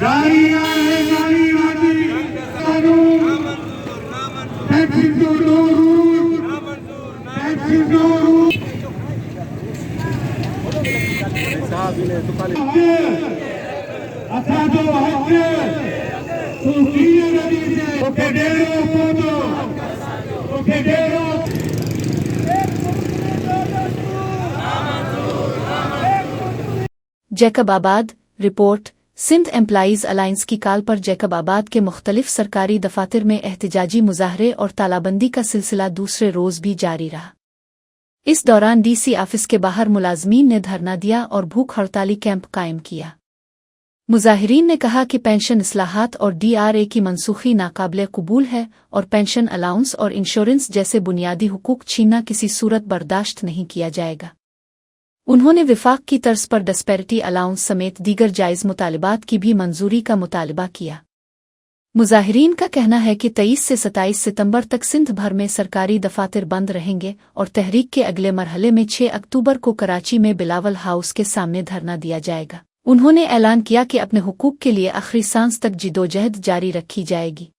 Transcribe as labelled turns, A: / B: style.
A: जारी है नारीवादी कानून टैक्सी को no rule taxi no rule असादो हक सूफिया नबी से केडेरो फोटो केडेरो
B: Jacobabad report Sindh employees alliance की कॉल पर जैकबाबाद के मुख्तलिफ सरकारी दफातर में एहतजाजी मुजाहरे और तालाबंदी का सिलसिला दूसरे रोज़ भी जारी रहा। इस दौरान डीसी ऑफिस के बाहर मुलाजमीन ने धरना दिया और भूख हड़ताली कैंप कायम किया। मुजाहिरीन ने कहा कि पेंशन इस्लाहात और DRA की मनसूखी नाकाबिले कबूल है और पेंशन अलाउंस और इंश्योरेंस जैसे बुनियादी हुकूक छीनना किसी सूरत बर्दाश्त नहीं किया जाएगा। उन्होंने विफाक की तर्ज पर डिस्पैरिटी अलाउंस समेत दीगर जायज़ मुतालिबात की भी मंजूरी का मुतालबा किया। मुजाहिरीन का कहना है कि 23 से 27 सितंबर तक सिंध भर में सरकारी दफातर बंद रहेंगे और तहरीक के अगले मरहले में 6 अक्टूबर को कराची में बिलावल हाउस के सामने धरना दिया जाएगा। उन्होंने ऐलान किया कि अपने हुकूक के लिए आखिरी सांस तक जिदोजहद जारी रखी जाएगी।